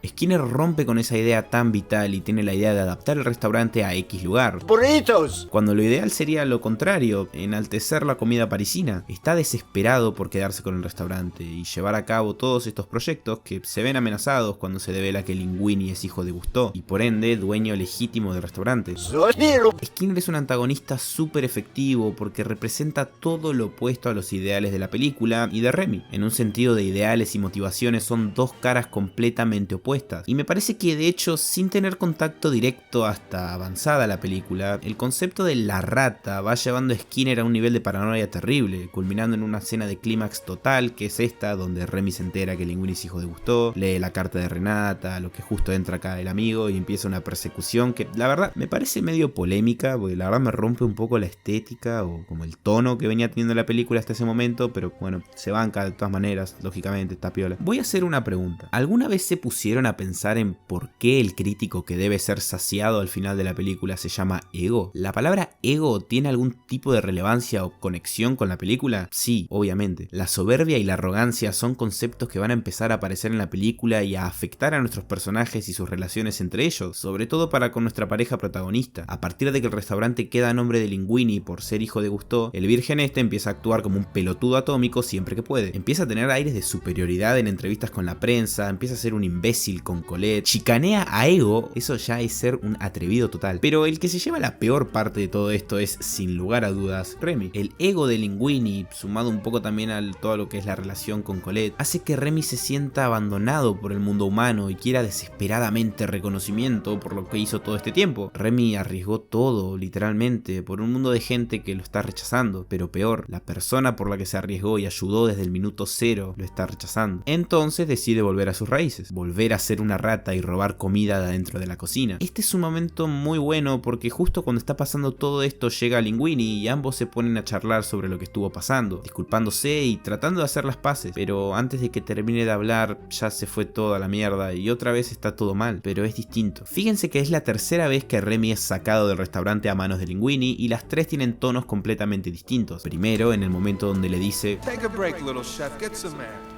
A: Skinner rompe con esa idea tan vital y tiene la idea de adaptar el restaurante a X lugar.
L: ¡Burritos!
A: Cuando lo ideal sería lo contrario, enaltecer la comida parisina. Está desesperado por quedarse con el restaurante y llevar a cabo todos estos proyectos que se ven amenazados cuando se devela que Linguini es hijo de Gusteau y por ende dueño legítimo del restaurante. Skinner es un antagonista súper efectivo porque representa todo lo opuesto a los ideales de la película y de Remy. En un sentido de ideales y motivaciones son dos caras completamente opuestas. Y me parece que de hecho, sin tener contacto directo hasta avanzada la película, el concepto de la rata va llevando a Skinner a un nivel de paranoia terrible, culminando en una escena de clímax total, que es esta, donde Remy se entera que Linguini es hijo de Gusteau, lee la carta de Renata, a lo que justo entra acá el amigo y empieza una persecución que la verdad me parece medio polémica, porque la verdad me rompe un poco la estética o como el tono que venía teniendo la película hasta ese momento, pero bueno, se banca de todas maneras, lógicamente, está piola. Voy a hacer una pregunta. ¿Alguna vez se pusieron a pensar en por qué el crítico que debe ser saciado al final de la película se llama ego? ¿La palabra ego tiene algún tipo de relevancia o conexión con la película? Sí, obviamente. La soberbia y la arrogancia son conceptos que van a empezar a aparecer en la película y a afectar a nuestros personajes y sus relaciones entre ellos, sobre todo para con nuestra pareja protagonista. A partir de que el restaurante queda a nombre de Linguini por ser hijo de Gusteau, el virgen empieza a actuar como un pelotudo atómico siempre que puede. Empieza a tener aires de superioridad en entrevistas con la prensa, empieza a ser un imbécil con Colette, chicanea a Ego, eso ya es ser un atrevido total. Pero el que se lleva la peor parte de todo esto es, sin lugar a dudas, Remy. El ego de Linguini, sumado un poco también a todo lo que es la relación con Colette, hace que Remy se sienta abandonado por el mundo humano y quiera desesperadamente reconocimiento por lo que hizo todo este tiempo. Remy arriesgó todo, literalmente, por un mundo de gente que lo está rechazando, pero peor, la persona por la que se arriesgó y ayudó desde el minuto cero lo está rechazando. Entonces decide volver a sus raíces, volver a ser una rata y robar comida de adentro de la cocina. Este es un momento muy bueno porque justo cuando está pasando todo esto llega Linguini y ambos se ponen a charlar sobre lo que estuvo pasando, disculpándose y tratando de hacer las paces, pero antes de que termine de hablar ya se fue toda la mierda y otra vez está todo mal, pero es distinto. Fíjense que es la tercera vez que Remy es sacado del restaurante a manos de Linguini y las tres tienen tonos completamente distintos. Primero en el momento donde le dice:
P: Take a break, little chef, get some air.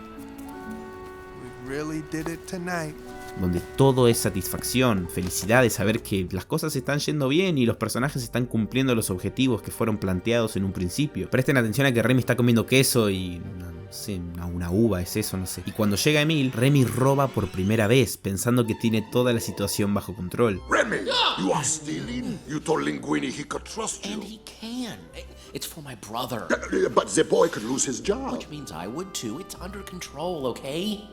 P: We really did it tonight.
A: Donde todo es satisfacción, felicidad de saber que las cosas están yendo bien y los personajes están cumpliendo los objetivos que fueron planteados en un principio. Presten atención a que Remy está comiendo queso y no sé, una uva es eso, no sé. Y cuando llega Emile, Remy roba por primera vez, pensando que tiene toda la situación bajo control.
B: Remy, you are stealing. You told Linguini he could trust you.
C: And he can. It's for my brother.
B: But the boy could lose his job.
C: Which means I would too. It's under control, okay?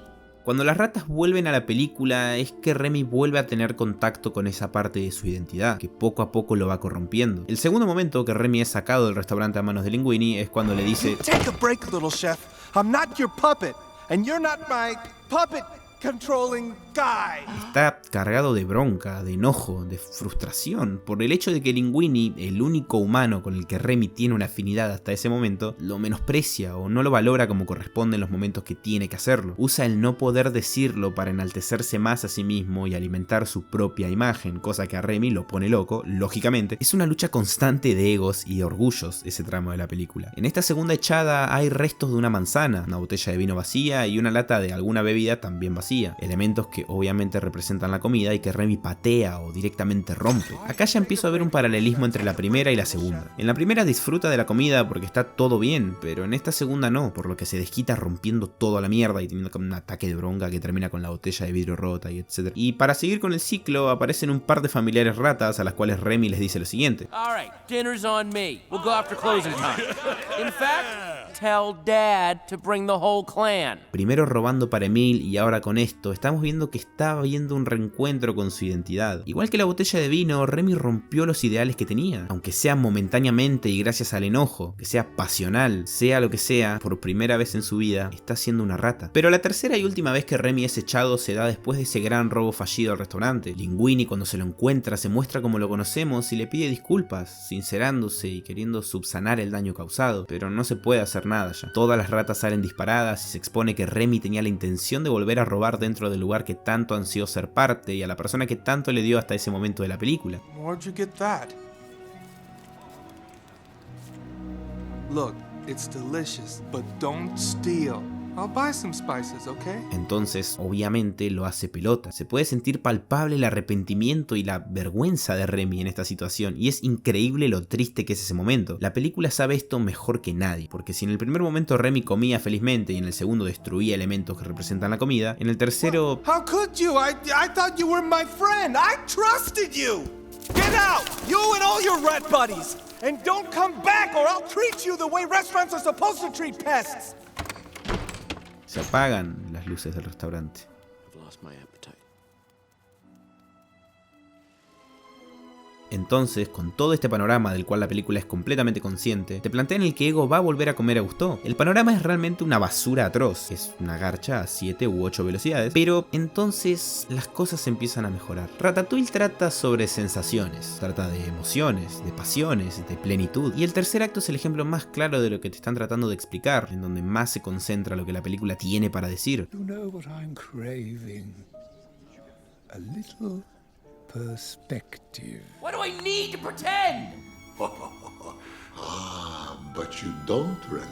A: Cuando las ratas vuelven a la película es que Remy vuelve a tener contacto con esa parte de su identidad, que poco a poco lo va corrompiendo. El segundo momento que Remy es sacado del restaurante a manos de Linguini es cuando le dice:
P: Take a break, little chef. I'm not your puppet, and you're not my puppet controlling guy.
A: Está cargado de bronca, de enojo, de frustración por el hecho de que Linguini, el único humano con el que Remy tiene una afinidad hasta ese momento, lo menosprecia o no lo valora como corresponde en los momentos que tiene que hacerlo. Usa el no poder decirlo para enaltecerse más a sí mismo y alimentar su propia imagen, cosa que a Remy lo pone loco, lógicamente. Es una lucha constante de egos y de orgullos ese tramo de la película. En esta segunda echada hay restos de una manzana, una botella de vino vacía y una lata de alguna bebida también vacía. Elementos que obviamente representan la comida y que Remy patea o directamente rompe. Acá ya empiezo a ver un paralelismo entre la primera y la segunda. En la primera disfruta de la comida porque está todo bien, pero en esta segunda no, por lo que se desquita rompiendo todo a la mierda y teniendo como un ataque de bronca que termina con la botella de vidrio rota y etc. Y para seguir con el ciclo aparecen un par de familiares ratas a las cuales Remy les dice lo siguiente:
C: All right, dinner's on me. We'll go after closing time. In fact, tell Dad to bring the whole clan.
A: Primero robando para Emil y ahora con esto, estamos viendo que está habiendo un reencuentro con su identidad. Igual que la botella de vino, Remy rompió los ideales que tenía. Aunque sea momentáneamente y gracias al enojo, que sea pasional, sea lo que sea, por primera vez en su vida, está siendo una rata. Pero la tercera y última vez que Remy es echado se da después de ese gran robo fallido al restaurante. Linguini, cuando se lo encuentra, se muestra como lo conocemos y le pide disculpas, sincerándose y queriendo subsanar el daño causado, pero no se puede hacer nada ya. Todas las ratas salen disparadas y se expone que Remy tenía la intención de volver a robar dentro del lugar que tanto ansió ser parte y a la persona que tanto le dio hasta ese momento de la película.
P: Where'd you get that? Look, it's delicious, but don't steal. I'll buy some spices, okay?
A: Entonces, obviamente, lo hace pelota. Se puede sentir palpable el arrepentimiento y la vergüenza de Remy en esta situación, y es increíble lo triste que es ese momento. La película sabe esto mejor que nadie, porque si en el primer momento Remy comía felizmente y en el segundo destruía elementos que representan la comida, en el tercero...
P: How could you? I thought you were my friend. I trusted you. Get out, you and all your rat buddies, and don't come back or I'll treat you the way restaurants are supposed to treat pests.
A: Se apagan las luces del restaurante. Entonces, con todo este panorama del cual la película es completamente consciente, te plantean el que Ego va a volver a comer a Gusteau. El panorama es realmente una basura atroz, es una garcha a 7 u 8 velocidades, pero entonces las cosas empiezan a mejorar. Ratatouille trata sobre sensaciones, trata de emociones, de pasiones, de plenitud, y el tercer acto es el ejemplo más claro de lo que te están tratando de explicar, en donde más se concentra lo que la película tiene para decir.
Q: You know what I'm craving? A little perspective.
C: What do I need to pretend?
B: But you don't, Remy.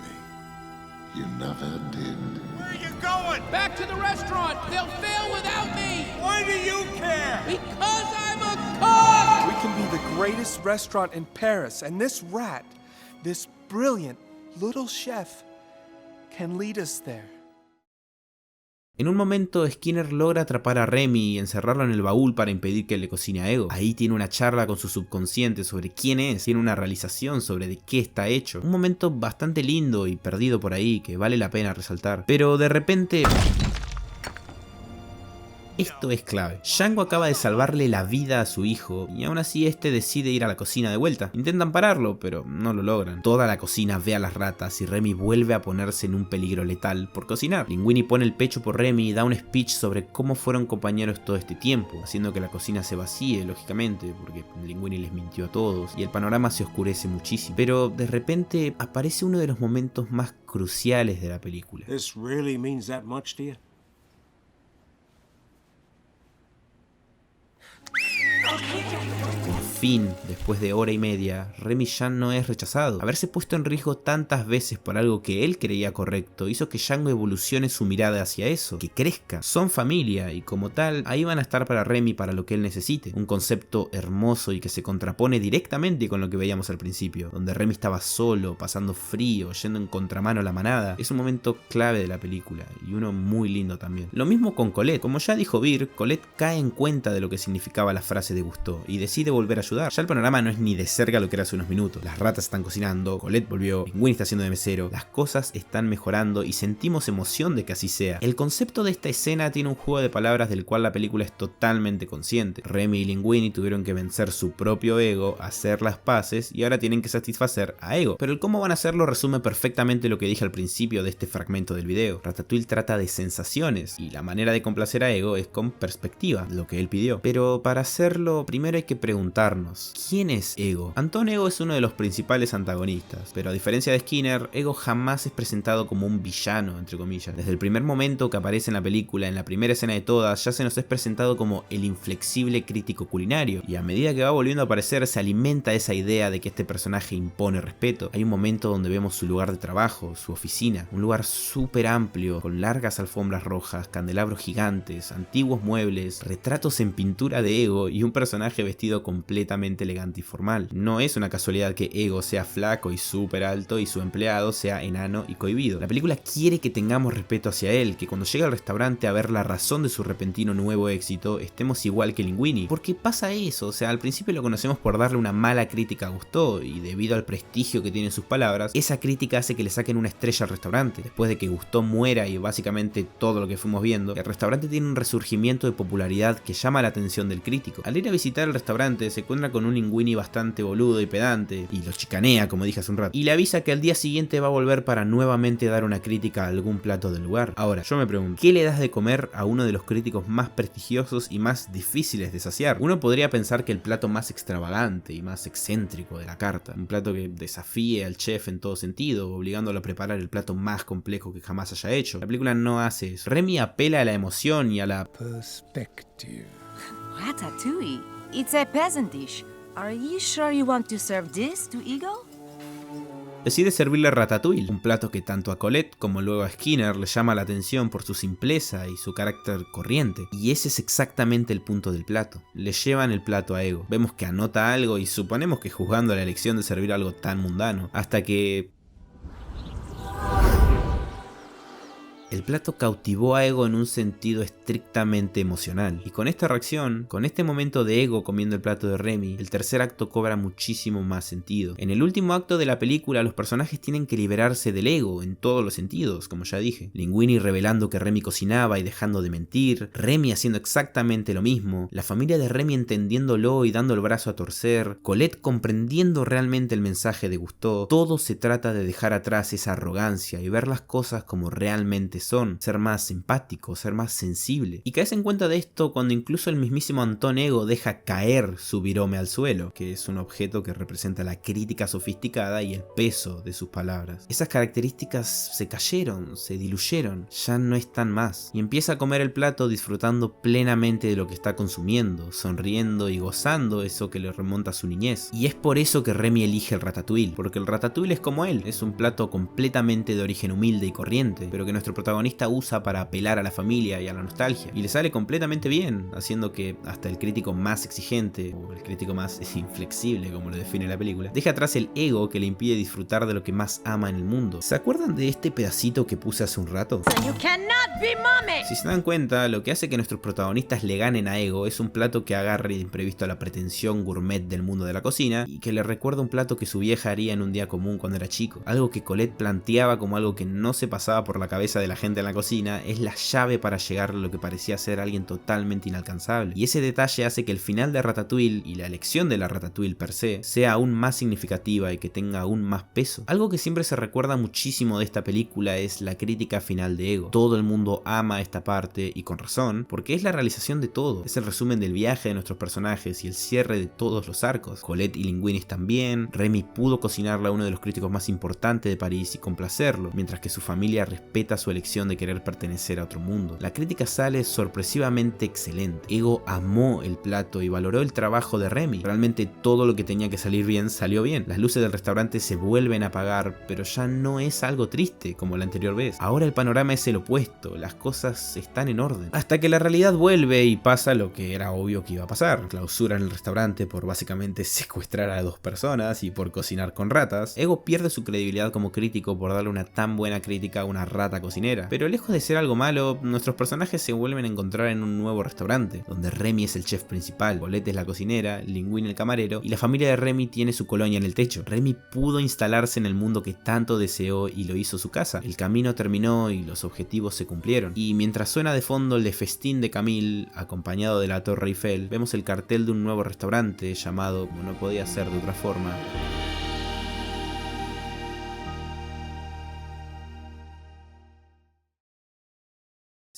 B: You never did.
P: Where are you going?
C: Back to the restaurant. They'll fail without me.
P: Why do you care?
C: Because I'm a cook.
P: We can be the greatest restaurant in Paris, and this rat, this brilliant little chef, can lead us there.
A: En un momento, Skinner logra atrapar a Remy y encerrarlo en el baúl para impedir que le cocine a Ego. Ahí tiene una charla con su subconsciente sobre quién es, tiene una realización sobre de qué está hecho. Un momento bastante lindo y perdido por ahí que vale la pena resaltar. Pero de repente... Esto es clave. Django acaba de salvarle la vida a su hijo y aún así este decide ir a la cocina de vuelta. Intentan pararlo, pero no lo logran. Toda la cocina ve a las ratas y Remy vuelve a ponerse en un peligro letal por cocinar. Linguini pone el pecho por Remy y da un speech sobre cómo fueron compañeros todo este tiempo, haciendo que la cocina se vacíe, lógicamente, porque Linguini les mintió a todos y el panorama se oscurece muchísimo. Pero de repente aparece uno de los momentos más cruciales de la película.
R: This really means that much to you?
A: Por fin, después de hora y media, Remy ya no es rechazado. Haberse puesto en riesgo tantas veces por algo que él creía correcto hizo que Django evolucione su mirada hacia eso, que crezca. Son familia y como tal, ahí van a estar para Remy para lo que él necesite. Un concepto hermoso y que se contrapone directamente con lo que veíamos al principio, donde Remy estaba solo, pasando frío, yendo en contramano a la manada. Es un momento clave de la película y uno muy lindo también. Lo mismo con Colette. Como ya dijo Vir, Colette cae en cuenta de lo que significaba la frase de Gusteau y decide volver a ayudar. Ya el panorama no es ni de cerca lo que era hace unos minutos. Las ratas están cocinando, Colette volvió, Linguini está haciendo de mesero, las cosas están mejorando y sentimos emoción de que así sea. El concepto de esta escena tiene un juego de palabras del cual la película es totalmente consciente. Remy y Linguini tuvieron que vencer su propio ego, hacer las paces y ahora tienen que satisfacer a Ego. Pero el cómo van a hacerlo resume perfectamente lo que dije al principio de este fragmento del video. Ratatouille trata de sensaciones y la manera de complacer a Ego es con perspectiva, lo que él pidió. Pero para hacerlo, primero hay que preguntarnos, ¿quién es Ego? Anton Ego es uno de los principales antagonistas, pero a diferencia de Skinner, Ego jamás es presentado como un villano, entre comillas. Desde el primer momento que aparece en la película, en la primera escena de todas, ya se nos es presentado como el inflexible crítico culinario, y a medida que va volviendo a aparecer, se alimenta esa idea de que este personaje impone respeto. Hay un momento donde vemos su lugar de trabajo, su oficina, un lugar súper amplio, con largas alfombras rojas, candelabros gigantes, antiguos muebles, retratos en pintura de Ego y un personaje vestido completamente completamente elegante y formal. No es una casualidad que Ego sea flaco y súper alto y su empleado sea enano y cohibido. La película quiere que tengamos respeto hacia él, que cuando llega al restaurante a ver la razón de su repentino nuevo éxito, estemos igual que Linguini. Porque pasa eso, o sea, al principio lo conocemos por darle una mala crítica a Gusteau, y debido al prestigio que tienen sus palabras, esa crítica hace que le saquen una estrella al restaurante. Después de que Gusteau muera y básicamente todo lo que fuimos viendo, el restaurante tiene un resurgimiento de popularidad que llama la atención del crítico. Al ir a visitar el restaurante se encuentra con un Linguini bastante boludo y pedante, y lo chicanea, como dije hace un rato, y le avisa que al día siguiente va a volver para nuevamente dar una crítica a algún plato del lugar. Ahora, yo me pregunto, ¿qué le das de comer a uno de los críticos más prestigiosos y más difíciles de saciar? Uno podría pensar que el plato más extravagante y más excéntrico de la carta, un plato que desafíe al chef en todo sentido, obligándolo a preparar el plato más complejo que jamás haya hecho. La película no hace eso. Remy apela a la emoción y a la
Q: perspective.
K: Ratatouille. It's a peasant dish. Are you sure you want to serve this to Ego?
A: Decide servirle ratatouille, un plato que tanto a Colette como luego a Skinner le llama la atención por su simpleza y su carácter corriente. Y ese es exactamente el punto del plato. Le llevan el plato a Ego. Vemos que anota algo y suponemos que juzgando la elección de servir algo tan mundano. Hasta que el plato cautivó a Ego en un sentido estrictamente emocional. Y con esta reacción, con este momento de Ego comiendo el plato de Remy, el tercer acto cobra muchísimo más sentido. En el último acto de la película, los personajes tienen que liberarse del ego en todos los sentidos, como ya dije. Linguini revelando que Remy cocinaba y dejando de mentir, Remy haciendo exactamente lo mismo, la familia de Remy entendiéndolo y dando el brazo a torcer, Colette comprendiendo realmente el mensaje de Gusteau. Todo se trata de dejar atrás esa arrogancia y ver las cosas como realmente son, ser más empático, ser más sensible. Y caes en cuenta de esto cuando incluso el mismísimo Anton Ego deja caer su virome al suelo, que es un objeto que representa la crítica sofisticada y el peso de sus palabras. Esas características se cayeron, se diluyeron, ya no están más. Y empieza a comer el plato disfrutando plenamente de lo que está consumiendo, sonriendo y gozando eso que le remonta a su niñez. Y es por eso que Remy elige el ratatouille, porque el ratatouille es como él, es un plato completamente de origen humilde y corriente, pero que nuestro protagonista usa para apelar a la familia y a la nostalgia, y le sale completamente bien, haciendo que hasta el crítico más exigente, o el crítico más inflexible como lo define la película, deja atrás el ego que le impide disfrutar de lo que más ama en el mundo. ¿Se acuerdan de este pedacito que puse hace un rato? Si se dan cuenta, lo que hace que nuestros protagonistas le ganen a Ego es un plato que agarre de imprevisto a la pretensión gourmet del mundo de la cocina, y que le recuerda un plato que su vieja haría en un día común cuando era chico. Algo que Colette planteaba como algo que no se pasaba por la cabeza de la gente en la cocina, es la llave para llegar a lo que parecía ser alguien totalmente inalcanzable. Y ese detalle hace que el final de Ratatouille y la elección de la Ratatouille per se sea aún más significativa y que tenga aún más peso. Algo que siempre se recuerda muchísimo de esta película es la crítica final de Ego. Todo el mundo ama esta parte y con razón, porque es la realización de todo. Es el resumen del viaje de nuestros personajes y el cierre de todos los arcos. Colette y Linguini están bien, Remy pudo cocinarle a uno de los críticos más importantes de París y complacerlo, mientras que su familia respeta su elección de querer pertenecer a otro mundo. La crítica sale sorpresivamente excelente. Ego amó el plato y valoró el trabajo de Remy. Realmente todo lo que tenía que salir bien salió bien. Las luces del restaurante se vuelven a apagar, pero ya no es algo triste como la anterior vez. Ahora el panorama es el opuesto, las cosas están en orden. Hasta que la realidad vuelve y pasa lo que era obvio que iba a pasar. Clausuran el restaurante por básicamente secuestrar a 2 personas y por cocinar con ratas. Ego pierde su credibilidad como crítico por darle una tan buena crítica a una rata cocinera. Pero lejos de ser algo malo, nuestros personajes se vuelven a encontrar en un nuevo restaurante, donde Remy es el chef principal, Colette es la cocinera, Linguini el camarero, y la familia de Remy tiene su colonia en el techo. Remy pudo instalarse en el mundo que tanto deseó y lo hizo su casa. El camino terminó y los objetivos se cumplieron. Y mientras suena de fondo el de festín de Camille, acompañado de la Torre Eiffel, vemos el cartel de un nuevo restaurante llamado, como no podía ser de otra forma,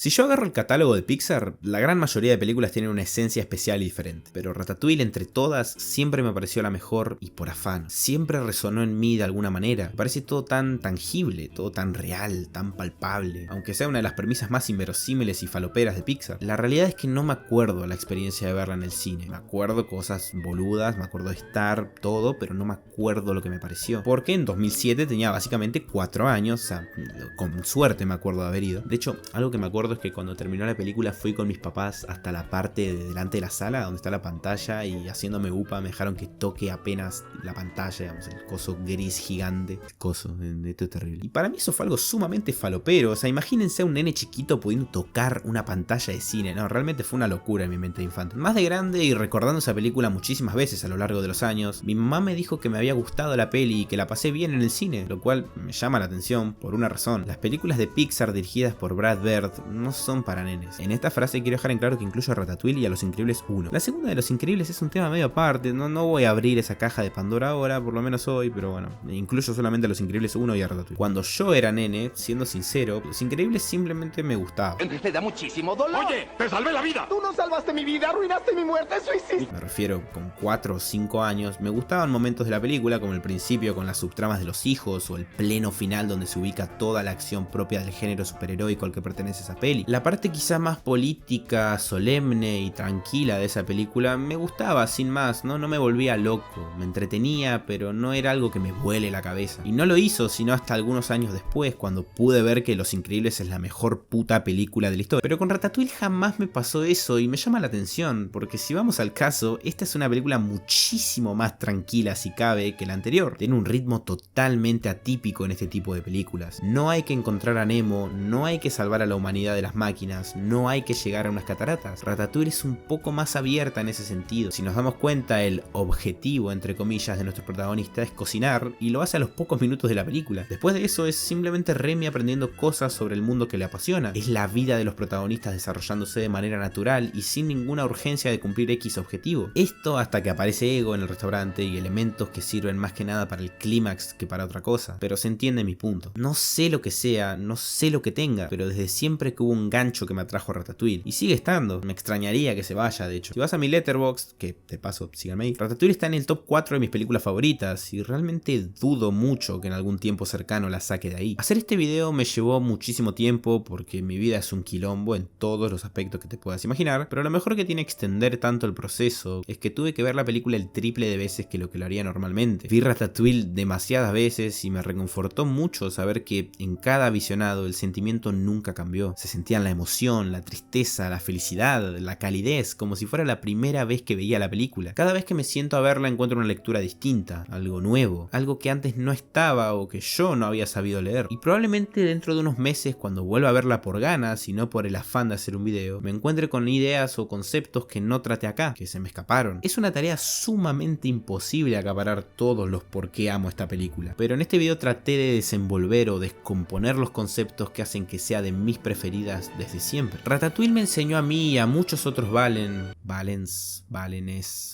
A: Si yo agarro el catálogo de Pixar, la gran mayoría de películas tienen una esencia especial y diferente, pero Ratatouille entre todas siempre me pareció la mejor y por afán. Siempre resonó en mí de alguna manera. Me parece todo tan tangible, todo tan real, tan palpable, aunque sea una de las premisas más inverosímiles y faloperas de Pixar. La realidad es que no me acuerdo la experiencia de verla en el cine. Me acuerdo cosas boludas, me acuerdo de estar, todo, pero no me acuerdo lo que me pareció. Porque en 2007 tenía básicamente 4 años, o sea, con suerte me acuerdo de haber ido. De hecho, algo que me acuerdo recuerdo es que cuando terminó la película fui con mis papás hasta la parte de delante de la sala donde está la pantalla y haciéndome upa me dejaron que toque apenas la pantalla, digamos, el coso gris gigante. Esto es terrible. Y para mí eso fue algo sumamente falopero. O sea, imagínense a un nene chiquito pudiendo tocar una pantalla de cine. No, realmente fue una locura en mi mente de infante. Más de grande y recordando esa película muchísimas veces a lo largo de los años, mi mamá me dijo que me había gustado la peli y que la pasé bien en el cine, lo cual me llama la atención por una razón. Las películas de Pixar dirigidas por Brad Bird no son para nenes. En esta frase quiero dejar en claro que incluyo a Ratatouille y a Los Increíbles 1. La segunda de Los Increíbles es un tema medio aparte, no voy a abrir esa caja de Pandora ahora, por lo menos hoy, pero bueno, incluyo solamente a Los Increíbles 1 y a Ratatouille. Cuando yo era nene, siendo sincero, Los Increíbles simplemente me gustaba.
S: Te da muchísimo dolor.
P: Oye, te salvé la vida.
S: Tú no salvaste mi vida, arruinaste mi muerte, eso hiciste.
A: Me refiero, con 4 o 5 años, me gustaban momentos de la película, como el principio con las subtramas de los hijos, o el pleno final donde se ubica toda la acción propia del género superheroico al que pertenece esa peli. La parte quizá más política, solemne y tranquila de esa película me gustaba, sin más, no me volvía loco, me entretenía, pero no era algo que me vuele la cabeza. Y no lo hizo, sino hasta algunos años después, cuando pude ver que Los Increíbles es la mejor puta película de la historia. Pero con Ratatouille jamás me pasó eso y me llama la atención, porque si vamos al caso, esta es una película muchísimo más tranquila si cabe que la anterior. Tiene un ritmo totalmente atípico en este tipo de películas. No hay que encontrar a Nemo, no hay que salvar a la humanidad de las máquinas, no hay que llegar a unas cataratas. Ratatouille es un poco más abierta en ese sentido. Si nos damos cuenta, el objetivo, entre comillas, de nuestro protagonista es cocinar, y lo hace a los pocos minutos de la película. Después de eso es simplemente Remy aprendiendo cosas sobre el mundo que le apasiona. Es la vida de los protagonistas desarrollándose de manera natural y sin ninguna urgencia de cumplir X objetivo. Esto hasta que aparece Ego en el restaurante y elementos que sirven más que nada para el clímax que para otra cosa. Pero se entiende mi punto. No sé lo que sea, no sé lo que tenga, pero desde siempre que hubo un gancho que me atrajo a Ratatouille. Y sigue estando. Me extrañaría que se vaya, de hecho. Si vas a mi Letterboxd, que de paso síganme ahí, Ratatouille está en el top 4 de mis películas favoritas y realmente dudo mucho que en algún tiempo cercano la saque de ahí. Hacer este video me llevó muchísimo tiempo porque mi vida es un quilombo en todos los aspectos que te puedas imaginar, pero lo mejor que tiene extender tanto el proceso es que tuve que ver la película el triple de veces que lo que lo haría normalmente. Vi Ratatouille demasiadas veces y me reconfortó mucho saber que en cada visionado el sentimiento nunca cambió. Se sentían la emoción, la tristeza, la felicidad, la calidez, como si fuera la primera vez que veía la película. Cada vez que me siento a verla encuentro una lectura distinta, algo nuevo, algo que antes no estaba o que yo no había sabido leer. Y probablemente dentro de unos meses, cuando vuelva a verla por ganas y no por el afán de hacer un video, me encuentre con ideas o conceptos que no traté acá, que se me escaparon. Es una tarea sumamente imposible acaparar todos los por qué amo esta película, pero en este video traté de desenvolver o descomponer los conceptos que hacen que sea de mis preferidas desde siempre. Ratatouille me enseñó a mí y a muchos otros Valenes,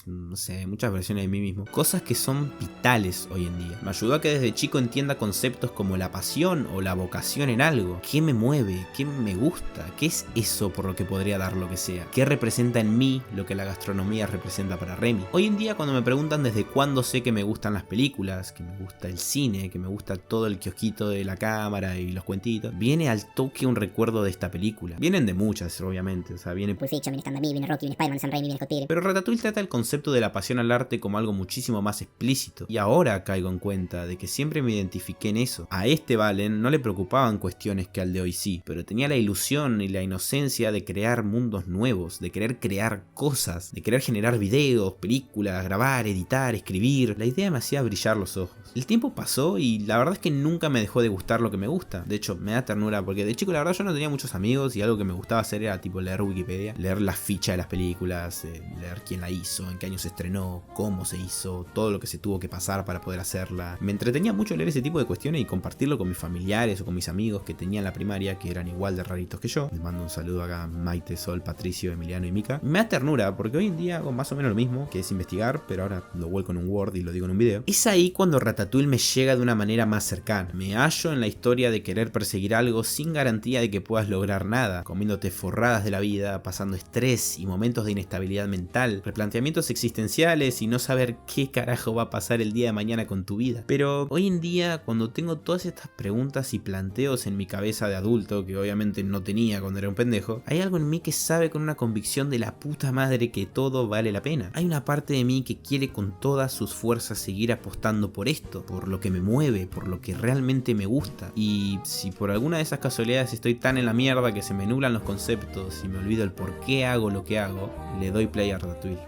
A: no sé, muchas versiones de mí mismo, cosas que son vitales hoy en día. Me ayudó a que desde chico entienda conceptos como la pasión o la vocación en algo. ¿Qué me mueve? ¿Qué me gusta? ¿Qué es eso por lo que podría dar lo que sea? ¿Qué representa en mí lo que la gastronomía representa para Remy? Hoy en día, cuando me preguntan desde cuándo sé que me gustan las películas, que me gusta el cine, que me gusta todo el kiosquito de la cámara y los cuentitos, viene al toque un recuerdo de esta película. Vienen de muchas, obviamente, o sea, viene
T: Pulp Fiction, viene Stand By Me, viene Rocky, viene Spider-Man, Sam Raimi, viene Scott Pilgrim.
A: Pero Ratatouille trata el concepto de la pasión al arte como algo muchísimo más explícito. Y ahora caigo en cuenta de que siempre me identifiqué en eso. A este Valen no le preocupaban cuestiones que al de hoy sí, pero tenía la ilusión y la inocencia de crear mundos nuevos, de querer crear cosas, de querer generar videos, películas, grabar, editar, escribir. La idea me hacía brillar los ojos. El tiempo pasó y la verdad es que nunca me dejó de gustar lo que me gusta. De hecho, me da ternura porque de chico la verdad yo no tenía muchos amigos y algo que me gustaba hacer era tipo leer Wikipedia, leer la ficha de las películas, leer quién la hizo, en qué año se estrenó, cómo se hizo, todo lo que se tuvo que pasar para poder hacerla. Me entretenía mucho leer ese tipo de cuestiones y compartirlo con mis familiares o con mis amigos que tenía en la primaria, que eran igual de raritos que yo. Les mando un saludo acá a Maite, Sol, Patricio, Emiliano y Mika. Me da ternura porque hoy en día hago más o menos lo mismo, que es investigar, pero ahora lo vuelco en un Word y lo digo en un video. Es ahí cuando Ratatouille me llega de una manera más cercana. Me hallo en la historia de querer perseguir algo sin garantía de que puedas lograr nada, comiéndote forradas de la vida, pasando estrés y momentos de inestabilidad mental, replanteamientos existenciales y no saber qué carajo va a pasar el día de mañana con tu vida. Pero hoy en día, cuando tengo todas estas preguntas y planteos en mi cabeza de adulto, que obviamente no tenía cuando era un pendejo, hay algo en mí que sabe con una convicción de la puta madre que todo vale la pena. Hay una parte de mí que quiere con todas sus fuerzas seguir apostando por esto, por lo que me mueve, por lo que realmente me gusta. Y si por alguna de esas casualidades estoy tan en la mierda mierda que se me nublan los conceptos y me olvido el por qué hago lo que hago, le doy play a Ratatouille.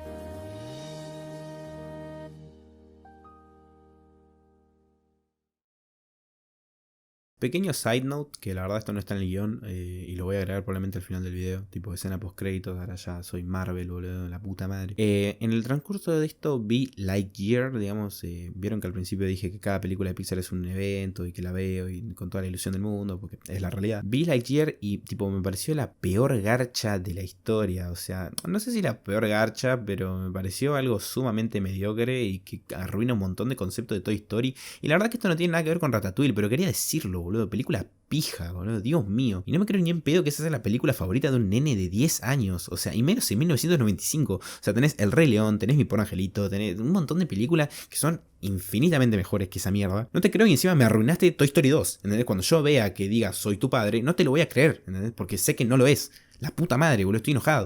A: Pequeño side note, que la verdad esto no está en el guión, y lo voy a agregar probablemente al final del video, tipo escena post créditos, ahora ya soy Marvel, boludo, la puta madre. En el transcurso de esto vi Lightyear, digamos, vieron que al principio dije que cada película de Pixar es un evento y que la veo y con toda la ilusión del mundo, porque es la realidad. Vi Lightyear y tipo me pareció la peor garcha de la historia, o sea, no sé si la peor garcha, pero me pareció algo sumamente mediocre y que arruina un montón de conceptos de Toy Story. Y la verdad que esto no tiene nada que ver con Ratatouille, pero quería decirlo, boludo. Película pija, boludo, Dios mío. Y no me creo ni en pedo que esa sea la película favorita de un nene de 10 años. O sea, y menos en 1995. O sea, tenés El Rey León, tenés Mi Pobre Angelito, tenés un montón de películas que son infinitamente mejores que esa mierda. No te creo y encima me arruinaste Toy Story 2. ¿Entendés? Cuando yo vea que diga soy tu padre, no te lo voy a creer, ¿entendés? Porque sé que no lo es. La puta madre, boludo, estoy enojado.